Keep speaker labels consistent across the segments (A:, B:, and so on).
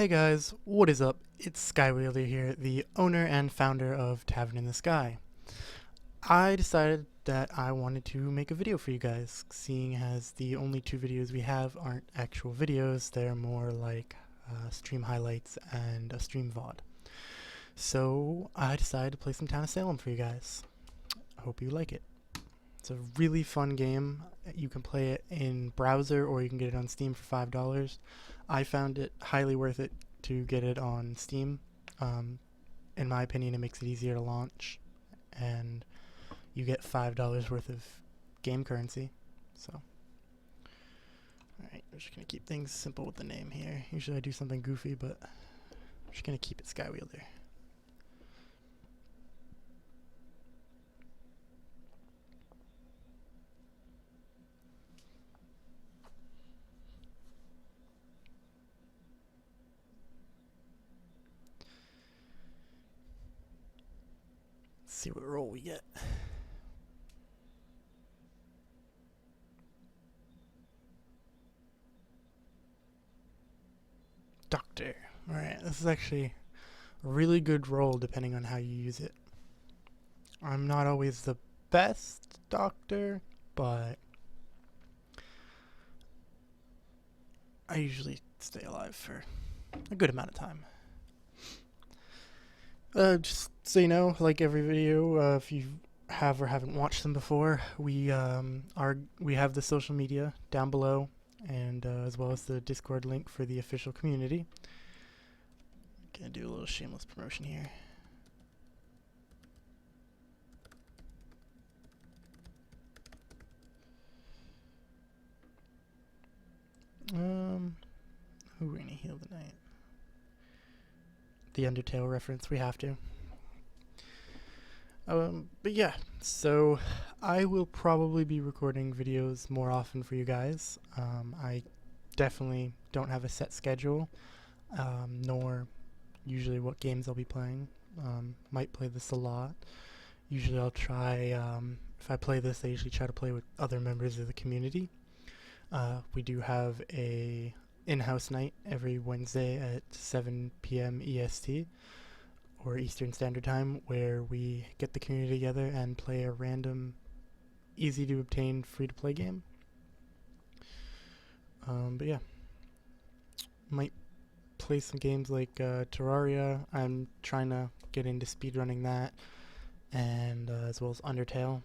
A: Hey guys, what is up? It's Skywielder here, the owner and founder of Tavern in the Sky. I decided that I wanted to make a video for you guys, seeing as the only two videos we have aren't actual videos, they're more like stream highlights and a stream VOD. So I decided to play some Town of Salem for you guys. I hope you like it. It's a really fun game. You can play it in browser or you can get it on Steam for $5. I found it highly worth it to get it on Steam. In my opinion, it makes it easier to launch, and you get $5 worth of game currency. So, alright, I'm just going to keep things simple with the name here. Usually I do something goofy, but I'm just going to keep it Skywielder. See what roll we get. Doctor. Alright, this is actually a really good roll depending on how you use it. I'm not always the best doctor, but I usually stay alive for a good amount of time. Just so you know, like every video, if you have or haven't watched them before, we have the social media down below, and as well as the Discord link for the official community. Gonna do a little shameless promotion here. Who are we gonna heal tonight? The Undertale reference, we have to. But yeah, so I will probably be recording videos more often for you guys. I definitely don't have a set schedule, nor usually what games I'll be playing. Might play this a lot. Usually I'll try, if I play this, I usually try to play with other members of the community. We do have a in-house night every Wednesday at 7 p.m. EST, or Eastern Standard Time, where we get the community together and play a random, easy to obtain, free to play game. But yeah, might play some games like Terraria. I'm trying to get into speedrunning that, and as well as Undertale.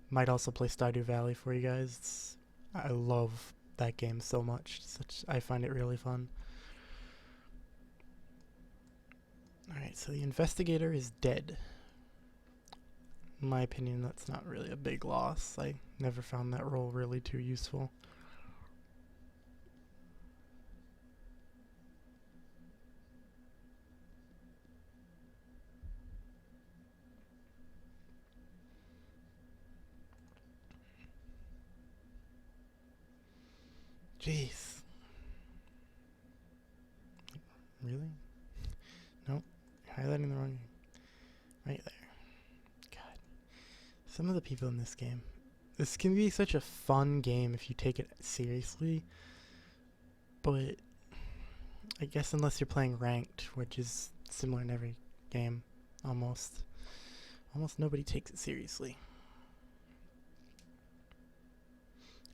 A: Might also play Stardew Valley for you guys. I love that game so much. I find it really fun. Alright, so the investigator is dead. In my opinion, that's not really a big loss. I never found that role really too useful. Jeez. Really? Nope. You're highlighting the wrong. Right there. God. Some of the people in this game. This can be such a fun game if you take it seriously. But I guess unless you're playing ranked, which is similar in every game, almost nobody takes it seriously.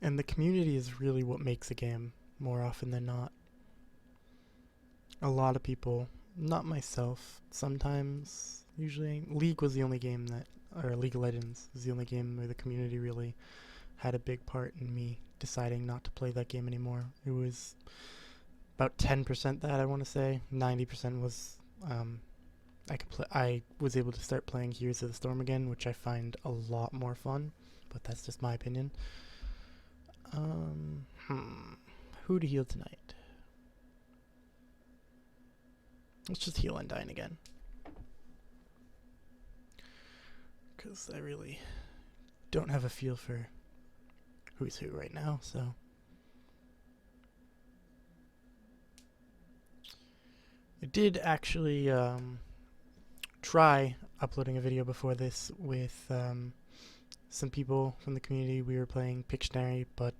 A: And the community is really what makes a game, more often than not. A lot of people, not myself, sometimes, usually, League was the only game that, or League of Legends was the only game where the community really had a big part in me deciding not to play that game anymore. It was about 10% that, I want to say. 90% was, I was able to start playing Heroes of the Storm again, which I find a lot more fun, but that's just my opinion. Who to heal tonight? Let's just heal Undyne again, because I really don't have a feel for who's who right now, so. I did actually try uploading a video before this with some people from the community. We were playing Pictionary, but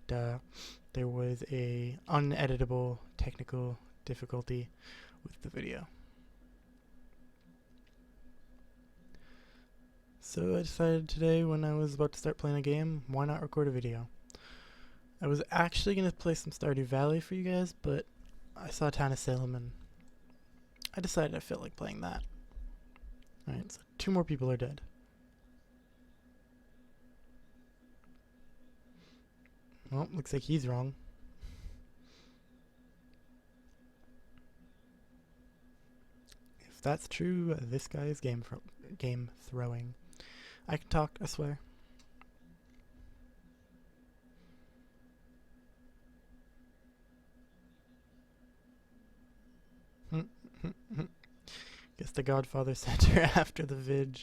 A: there was a uneditable technical difficulty with the video. So I decided today, when I was about to start playing a game, why not record a video? I was actually going to play some Stardew Valley for you guys, but I saw Town of Salem and I decided I felt like playing that. Alright, so 2 more people are dead. Well, looks like he's wrong. If that's true, this guy is game throwing. I can talk, I swear. Guess the Godfather sent her after the vid.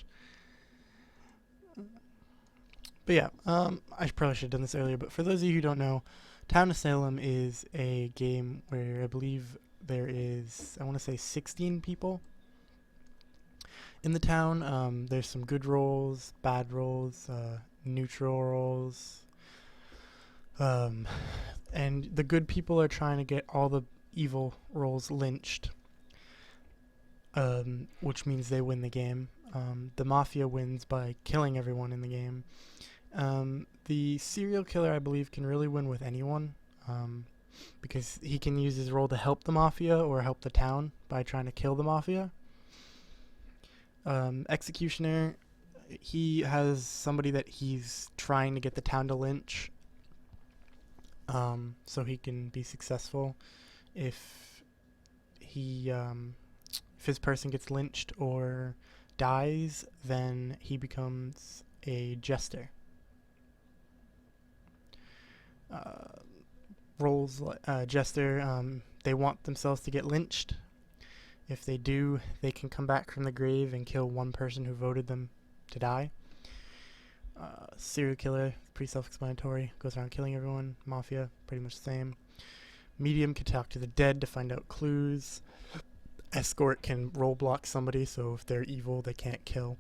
A: But yeah, I probably should have done this earlier, but for those of you who don't know, Town of Salem is a game where I believe there is, I want to say 16 people in the town. There's some good roles, bad roles, neutral roles, and the good people are trying to get all the evil roles lynched, which means they win the game. The mafia wins by killing everyone in the game. The serial killer, I believe, can really win with anyone, because he can use his role to help the mafia or help the town by trying to kill the mafia. Executioner, he has somebody that he's trying to get the town to lynch, so he can be successful. If his person gets lynched or dies, then he becomes a jester. Roles jester, they want themselves to get lynched. If they do, they can come back from the grave and kill one person who voted them to die. Serial killer, pretty self-explanatory, goes around killing everyone. Mafia, pretty much the same. Medium can talk to the dead to find out clues. Escort can roadblock somebody, so if they're evil, they can't kill.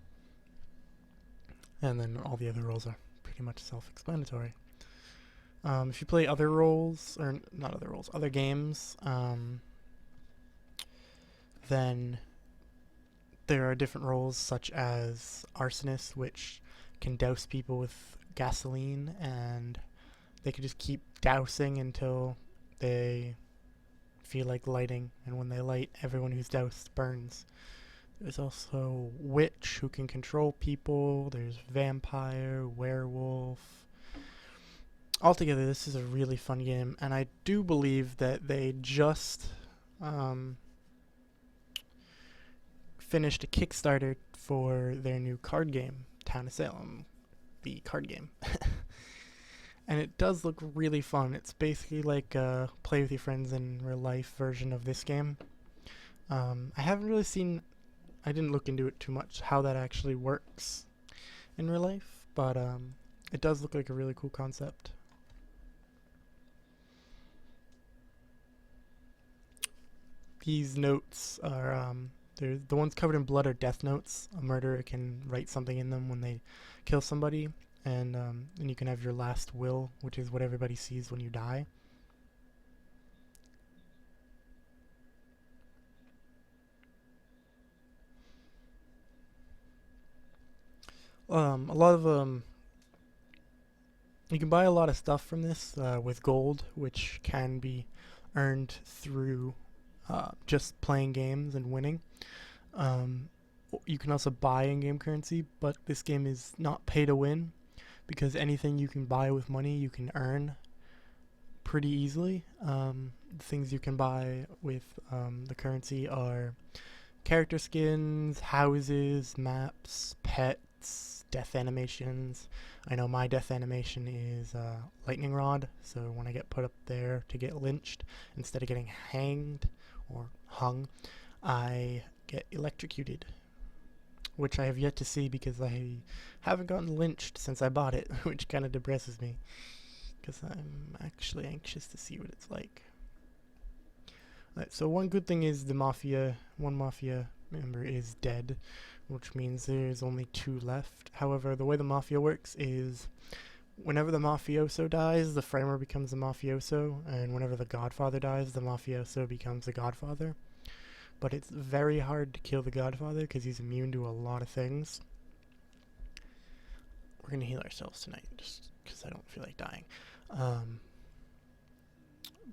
A: And then all the other roles are pretty much self-explanatory. If you play other roles, or not other roles, other games, then there are different roles such as arsonist, which can douse people with gasoline, and they can just keep dousing until they feel like lighting, and when they light, everyone who's doused burns. There's also witch, who can control people. There's vampire, werewolf. Altogether, this is a really fun game, and I do believe that they just finished a Kickstarter for their new card game, Town of Salem, the card game. And it does look really fun. It's basically like a play with your friends in real life version of this game. I haven't really seen, I didn't look into it too much, how that actually works in real life, but it does look like a really cool concept. These notes are, the ones covered in blood are death notes. A murderer can write something in them when they kill somebody, and you can have your last will, which is what everybody sees when you die. A lot of you can buy a lot of stuff from this with gold, which can be earned through just playing games and winning. You can also buy in-game currency, but this game is not pay to win, because anything you can buy with money you can earn pretty easily. Things you can buy with the currency are character skins, houses, maps, pets, death animations. I know my death animation is lightning rod, so when I get put up there to get lynched, instead of getting hanged or hung, I get electrocuted, which I have yet to see because I haven't gotten lynched since I bought it, which kind of depresses me, because I'm actually anxious to see what it's like. Right, so one good thing is one mafia member is dead, which means there's only 2 left. However, the way the mafia works is whenever the mafioso dies, the framer becomes the mafioso, and whenever the godfather dies, the mafioso becomes the godfather. But it's very hard to kill the godfather because he's immune to a lot of things. We're going to heal ourselves tonight just because I don't feel like dying.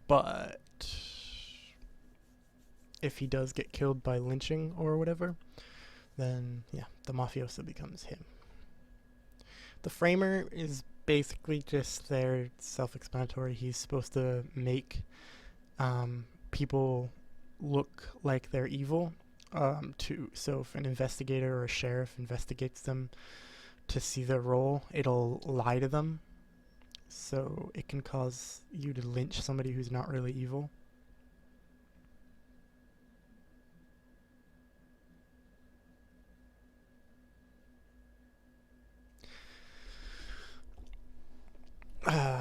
A: But if he does get killed by lynching or whatever, then yeah, the mafioso becomes him. The framer is basically just there, self-explanatory. He's supposed to make people look like they're evil. So if an investigator or a sheriff investigates them to see their role, it'll lie to them. So it can cause you to lynch somebody who's not really evil.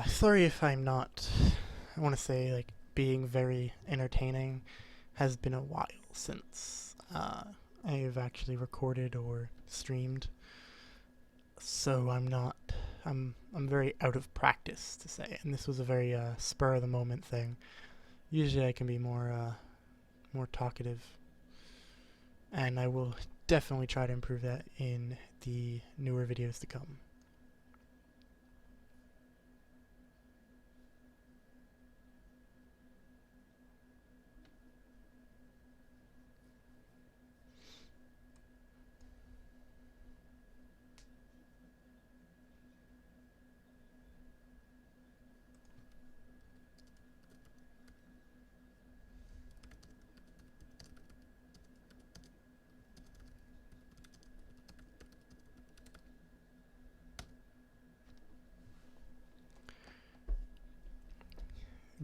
A: Sorry if I'm not, I want to say, like, being very entertaining. Has been a while since I've actually recorded or streamed, so I'm very out of practice, to say, and this was a very spur of the moment thing. Usually I can be more talkative, and I will definitely try to improve that in the newer videos to come.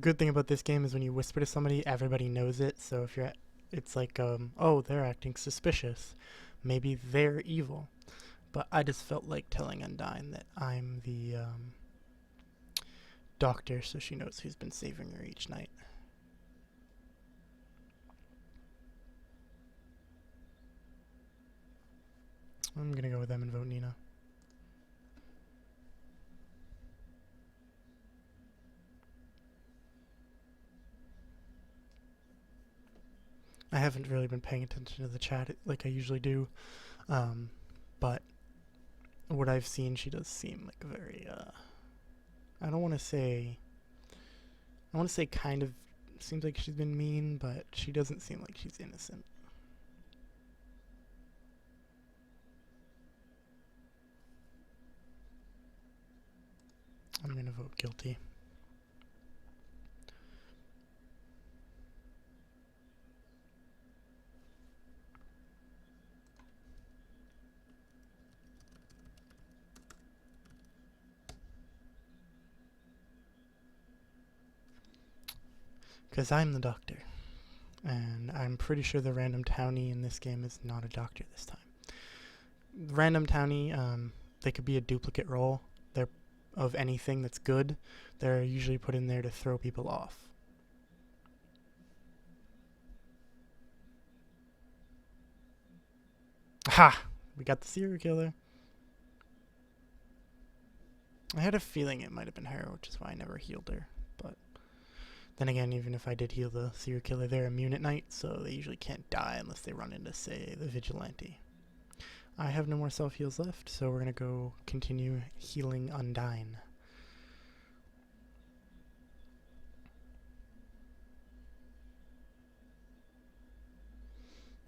A: Good thing about this game is when you whisper to somebody, everybody knows it. So if you're, it's like, oh, they're acting suspicious. Maybe they're evil. But I just felt like telling Undyne that I'm the doctor, so she knows who's been saving her each night. I'm gonna go with them and vote Nina. I haven't really been paying attention to the chat like I usually do, but what I've seen, she does seem like very, I don't want to say, I want to say kind of seems like she's been mean, but she doesn't seem like she's innocent. I'm gonna vote guilty. Because I'm the doctor. And I'm pretty sure the random townie in this game is not a doctor this time. Random townie, they could be a duplicate role. They're of anything that's good. They're usually put in there to throw people off. Ha! We got the serial killer. I had a feeling it might have been her, which is why I never healed her. But then again, even if I did heal the serial killer, they're immune at night, so they usually can't die unless they run into, say, the vigilante. I have no more self-heals left, so we're going to go continue healing Undyne.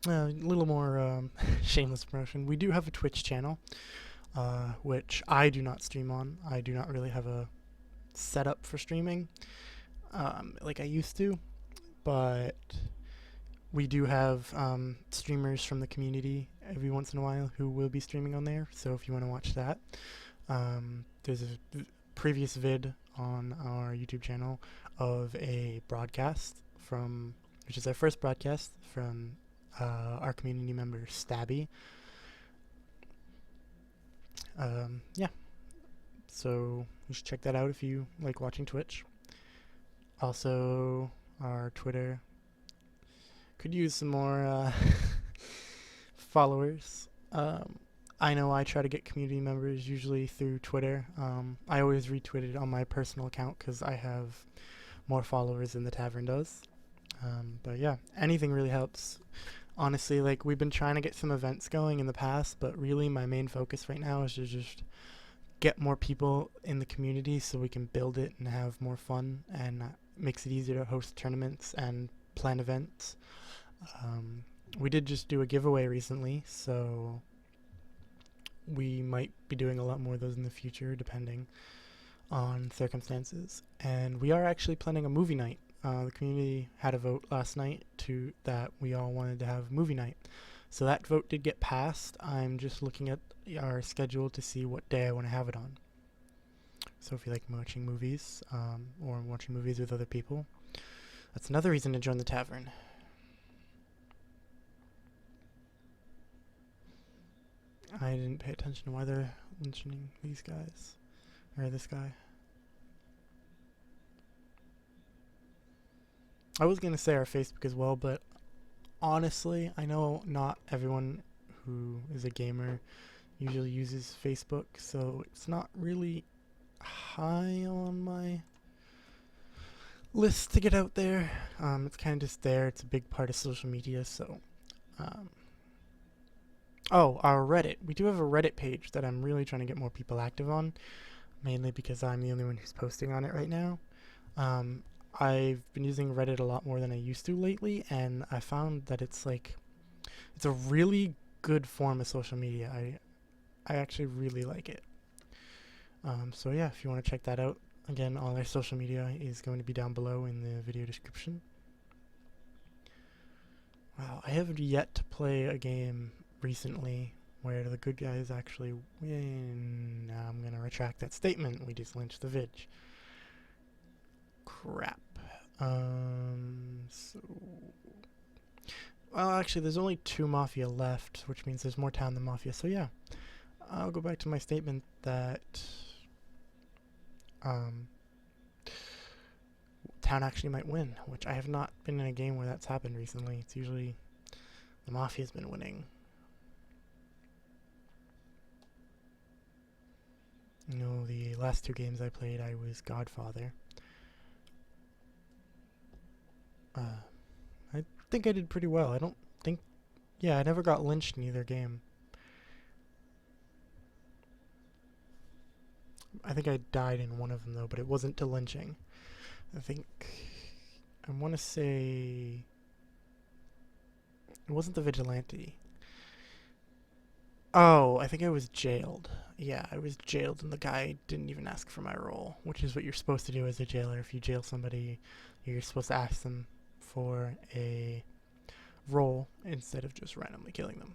A: A little more shameless promotion. We do have a Twitch channel, which I do not stream on. I do not really have a setup for streaming like I used to, but we do have streamers from the community every once in a while who will be streaming on there, so if you want to watch that, there's a previous vid on our YouTube channel of a broadcast from, which is our first broadcast from our community member Stabby. Yeah, so you should check that out if you like watching Twitch. Also, our Twitter could use some more followers. I know I try to get community members usually through Twitter. I always retweet it on my personal account because I have more followers than the tavern does. But yeah, anything really helps. Honestly, like we've been trying to get some events going in the past, but really my main focus right now is to just get more people in the community so we can build it and have more fun, and makes it easier to host tournaments and plan events. We did just do a giveaway recently, so we might be doing a lot more of those in the future depending on circumstances. And we are actually planning a movie night. The community had a vote last night to that we all wanted to have movie night. So that vote did get passed. I'm just looking at our schedule to see what day I want to have it on. So if you like watching movies, or watching movies with other people, that's another reason to join the tavern. I didn't pay attention to why they're mentioning these guys. Or this guy. I was going to say our Facebook as well, but honestly, I know not everyone who is a gamer usually uses Facebook, so it's not really high on my list to get out there. It's kind of just there. It's a big part of social media, so... Oh, our Reddit. We do have a Reddit page that I'm really trying to get more people active on, mainly because I'm the only one who's posting on it right now. I've been using Reddit a lot more than I used to lately, and I found that it's a really good form of social media. I actually really like it. So yeah, if you want to check that out, again, all our social media is going to be down below in the video description. Wow, I have yet to play a game recently where the good guys actually win. I'm gonna retract that statement. We just lynched the vid. Crap. So... Well, actually, there's only 2 Mafia left, which means there's more town than Mafia. So yeah, I'll go back to my statement that town actually might win, which I have not been in a game where that's happened recently. It's usually the Mafia's been winning. You know, the last 2 games I played, I was Godfather. I think I did pretty well. I don't think... Yeah, I never got lynched in either game. I think I died in one of them, though, but it wasn't to lynching. I think... I want to say... It wasn't the vigilante. Oh, I think I was jailed. Yeah, I was jailed, and the guy didn't even ask for my role, which is what you're supposed to do as a jailer. If you jail somebody, you're supposed to ask them for a role instead of just randomly killing them.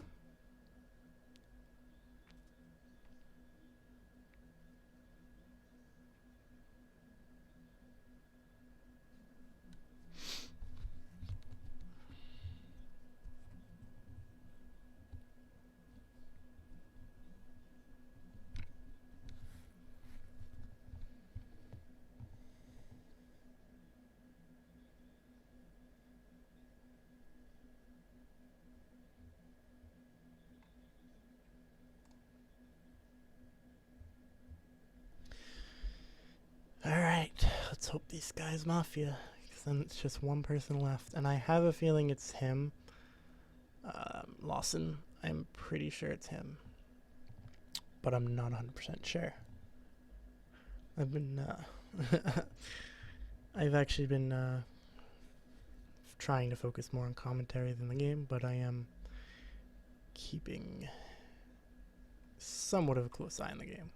A: Alright, let's hope these guys Mafia, because then it's just one person left, and I have a feeling it's him. Lawson, I'm pretty sure it's him, but I'm not 100% sure. I've been, I've actually been, trying to focus more on commentary than the game, but I am keeping somewhat of a close eye on the game.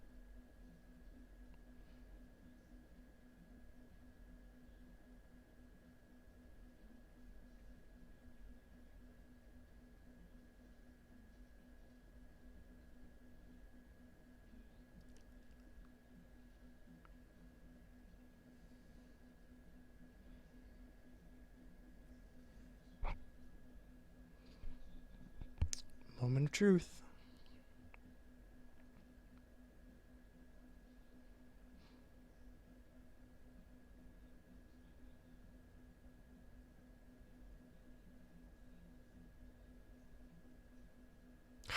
A: Moment of truth.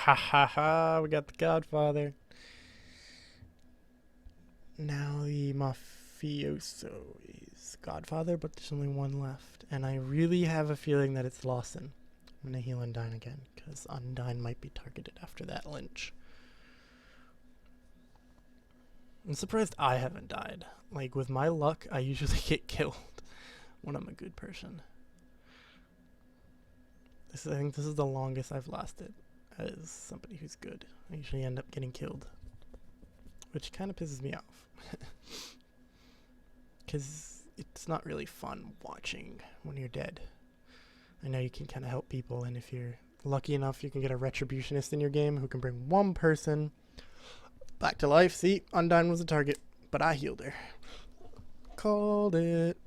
A: Ha ha ha, we got the Godfather. Now the mafioso is Godfather, but there's only one left. And I really have a feeling that it's Lawson. I'm gonna heal Undyne again, because Undyne might be targeted after that lynch. I'm surprised I haven't died. Like, with my luck, I usually get killed when I'm a good person. I think this is the longest I've lasted as somebody who's good. I usually end up getting killed, which kind of pisses me off. Because it's not really fun watching when you're dead. I know you can kind of help people, and if you're lucky enough, you can get a retributionist in your game who can bring one person back to life. See, Undyne was the target, but I healed her. Called it.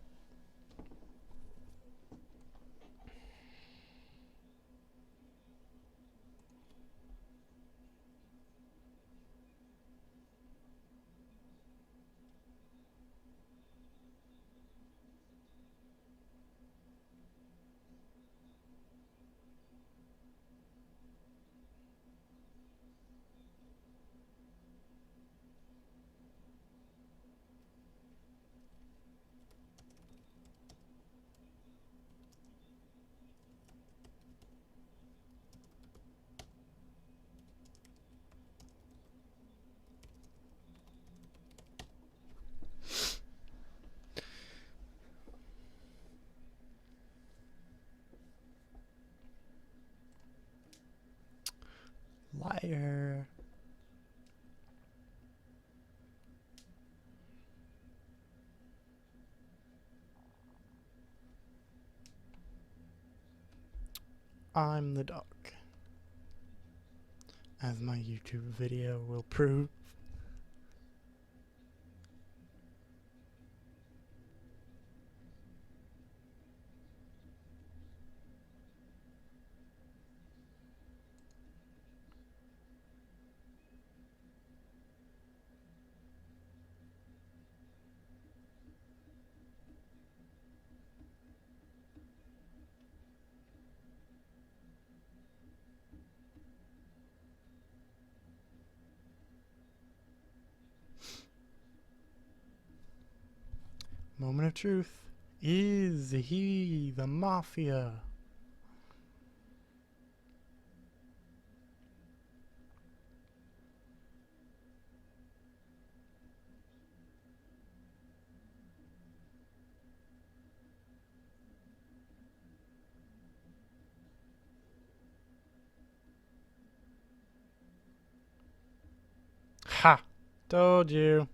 A: Liar. I'm the dog, as my YouTube video will prove. Moment of truth. Is he the mafia? Ha! Told you.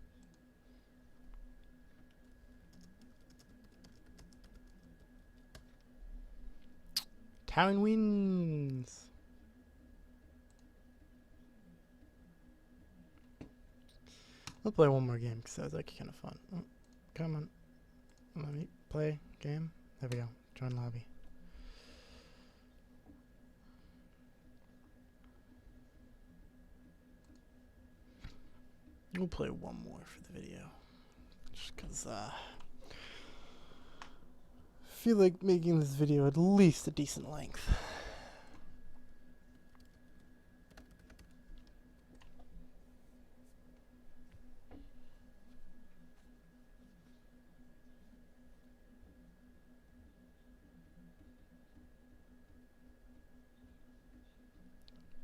A: Town wins. We'll play one more game because that was like kind of fun. Oh, come on. Let me play game. There we go. Join lobby. We'll play one more for the video. Just because I feel like making this video at least a decent length.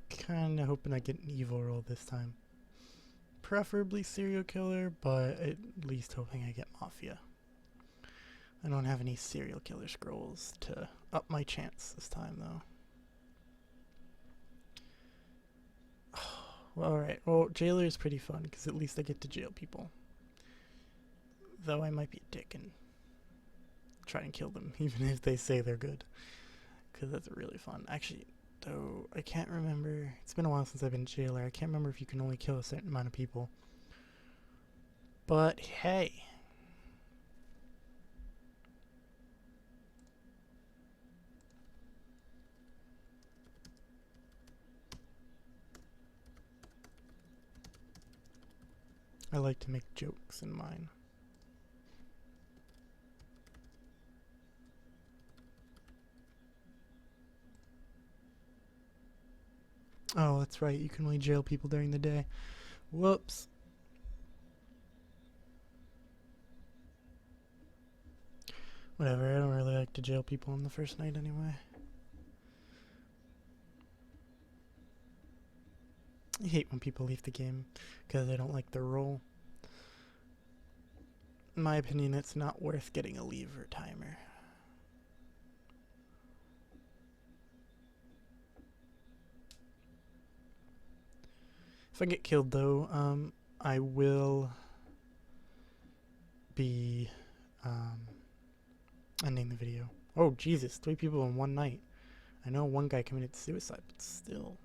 A: Kinda hoping I get an evil roll this time. Preferably serial killer, but at least hoping I get mafia. I don't have any serial killer scrolls to up my chance this time, though. Well, alright. Well, jailer is pretty fun, because at least I get to jail people. Though I might be a dick and try and kill them, even if they say they're good. Because that's really fun. Actually, though, I can't remember. It's been a while since I've been jailer. I can't remember if you can only kill a certain amount of people. But, hey. I like to make jokes in mine. Oh, that's right. You can only jail people during the day. Whoops. Whatever, I don't really like to jail people on the first night anyway. I hate when people leave the game because they don't like their role. In my opinion, it's not worth getting a leave or timer. If I get killed though, I will be ending the video. Oh Jesus, 3 people in one night. I know one guy committed suicide, but still.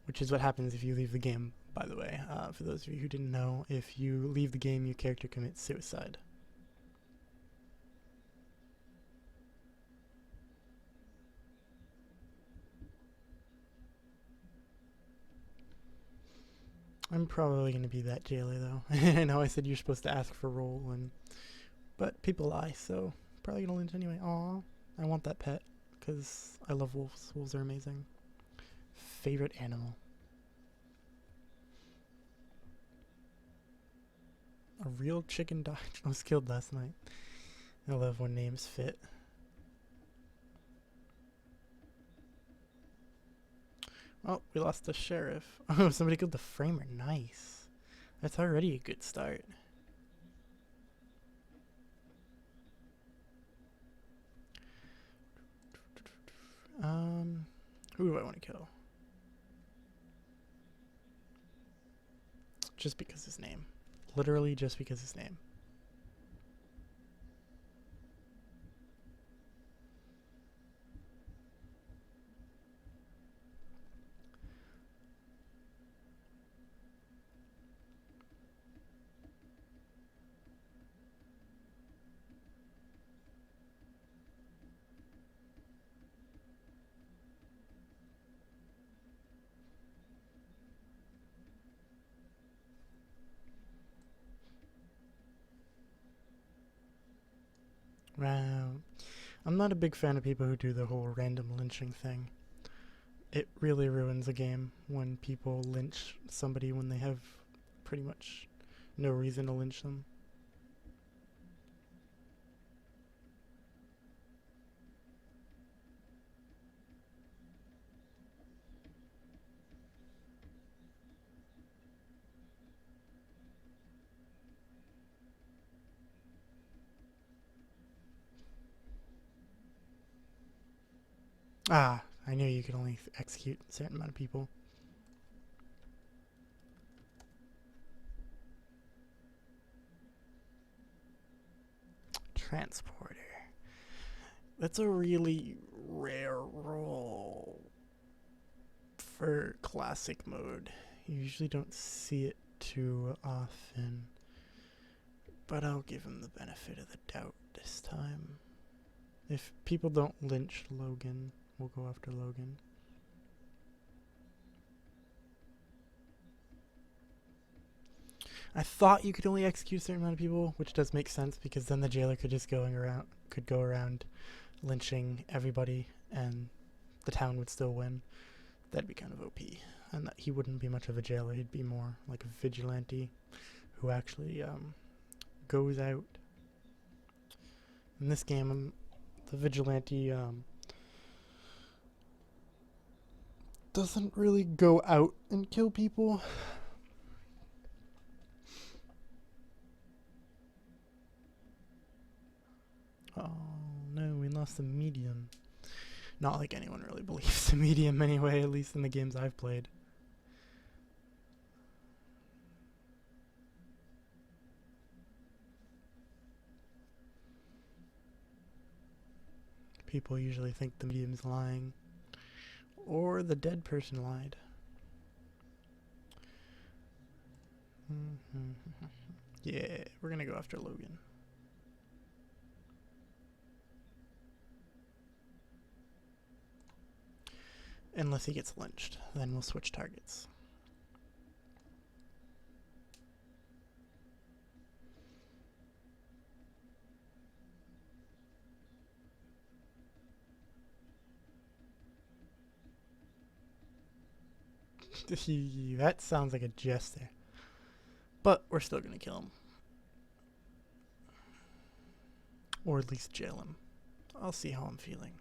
A: Which is what happens if you leave the game, by the way. For those of you who didn't know, if you leave the game, your character commits suicide. I'm probably going to be that jailer though. I know I said you're supposed to ask for roll, but people lie, so probably going to lynch anyway. Aw, I want that pet because I love wolves. Wolves are amazing. Favorite animal? A real chicken died. I was killed last night. I love when names fit. Oh, we lost the sheriff. Oh, somebody killed the framer. Nice. That's already a good start. Who do I want to kill? Just because his name. Literally just because his name. Wow. I'm not a big fan of people who do the whole random lynching thing. It really ruins a game when people lynch somebody when they have pretty much no reason to lynch them. Ah, I knew you could only execute a certain amount of people. Transporter. That's a really rare role for classic mode. You usually don't see it too often. But I'll give him the benefit of the doubt this time. If people don't lynch Logan, we'll go after Logan. I thought you could only execute a certain amount of people, which does make sense because then the jailer could just go around lynching everybody, and the town would still win. That'd be kind of OP, and that he wouldn't be much of a jailer. He'd be more like a vigilante who actually goes out. In this game, the vigilante doesn't really go out and kill people. Oh no, we lost the medium. Not like anyone really believes the medium anyway, at least in the games I've played. People usually think the medium's lying. Or the dead person lied. Yeah, we're gonna go after Logan. Unless he gets lynched, then we'll switch targets. That sounds like a jester. But we're still gonna kill him. Or at least jail him. I'll see how I'm feeling.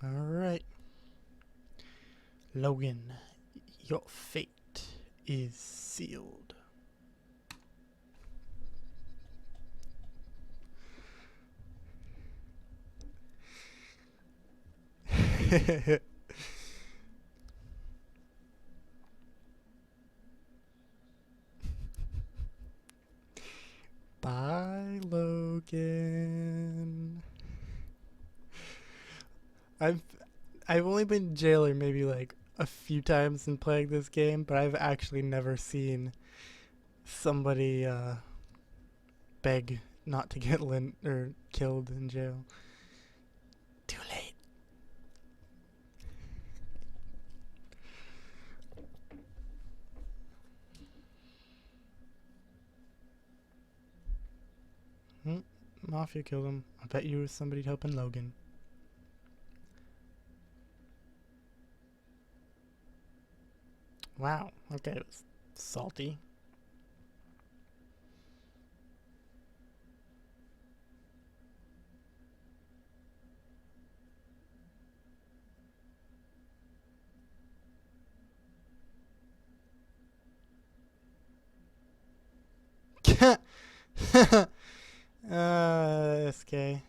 A: Alright. Logan, your fate is sealed. Bye, Logan. I've I've only been jailer maybe like a few times in playing this game, but I've actually never seen somebody beg not to get or killed in jail. Too late. Mafia killed him. I bet you it was somebody helping Logan. Wow. Okay, it was salty. SK.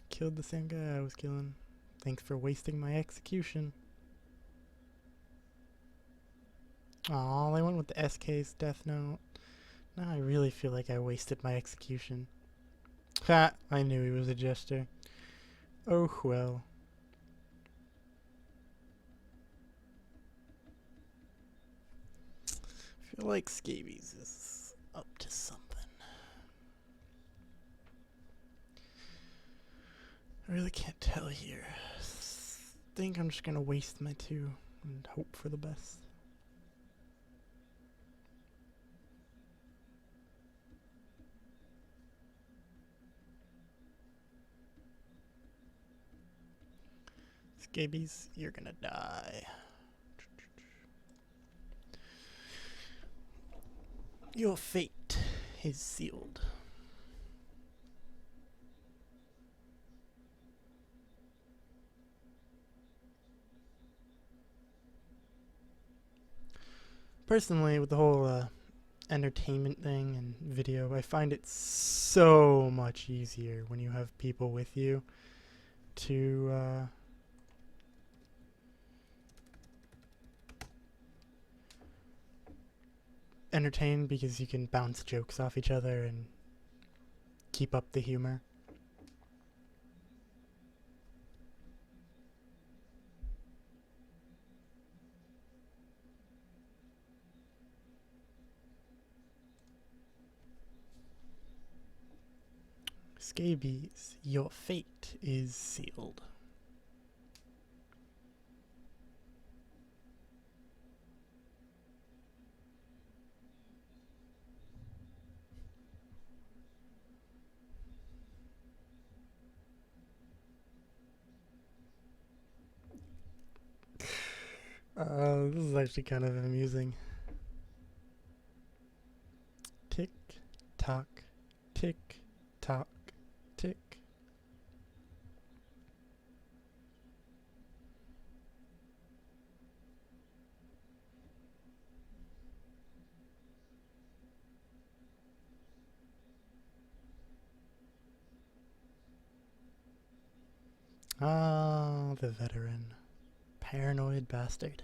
A: Killed the same guy I was killing. Thanks for wasting my execution. Aw, I went with the SK's death note. Now I really feel like I wasted my execution. Ha! I knew he was a jester. Oh well. I feel like Scabies is up to something. I really can't tell here. I think I'm just gonna waste my 2 and hope for the best. Scabies, you're gonna die. Your fate is sealed. Personally, with the whole entertainment thing and video, I find it so much easier when you have people with you to entertain, because you can bounce jokes off each other and keep up the humor. Scabies, your fate is sealed. This is actually kind of amusing. Tick, tock, tick, tock, tick. Ah, the veteran. Paranoid bastard.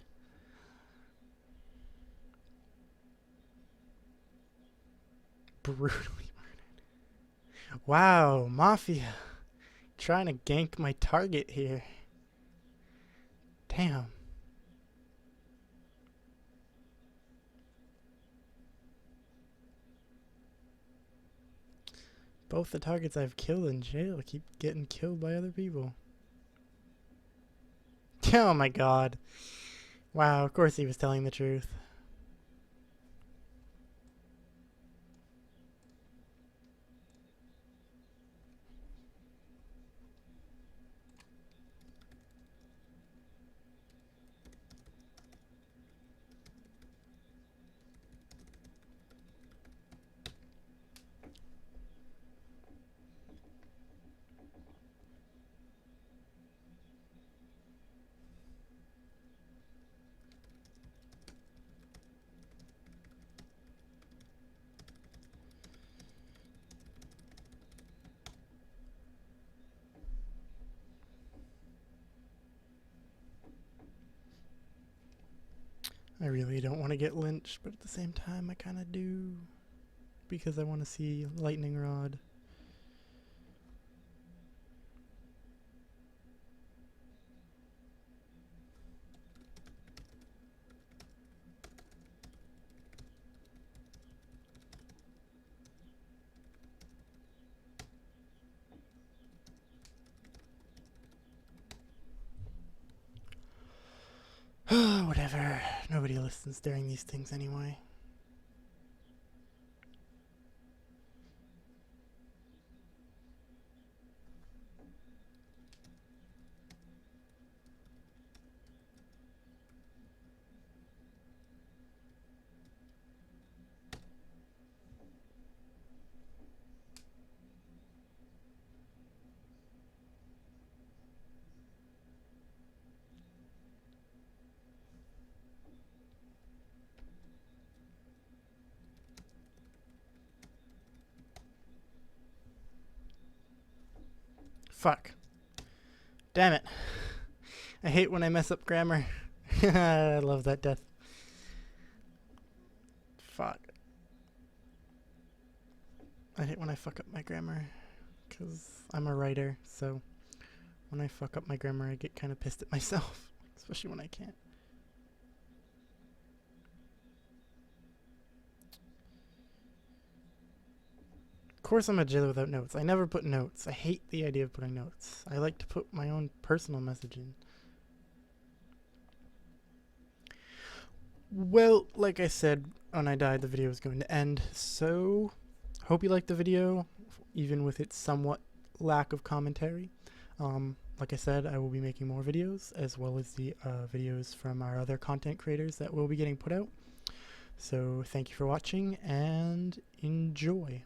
A: Brutally murdered. Wow, Mafia. trying to gank my target here. Damn. Both the targets I've killed in jail keep getting killed by other people. Oh my god. Wow, of course he was telling the truth. I really don't want to get lynched, but at the same time I kind of do. Because I want to see Lightning Rod. Whatever. Nobody listens during these things anyway. Fuck. Damn it. I hate when I mess up grammar. I love that death. Fuck. I hate when I fuck up my grammar. Because I'm a writer, so when I fuck up my grammar I get kind of pissed at myself. Especially when I can't. Of course I'm a jailer without notes. I never put notes. I hate the idea of putting notes. I like to put my own personal message in. Well, like I said, when I died, the video was going to end. So, hope you liked the video, even with its somewhat lack of commentary. Like I said, I will be making more videos, as well as the videos from our other content creators that will be getting put out. So, thank you for watching, and enjoy.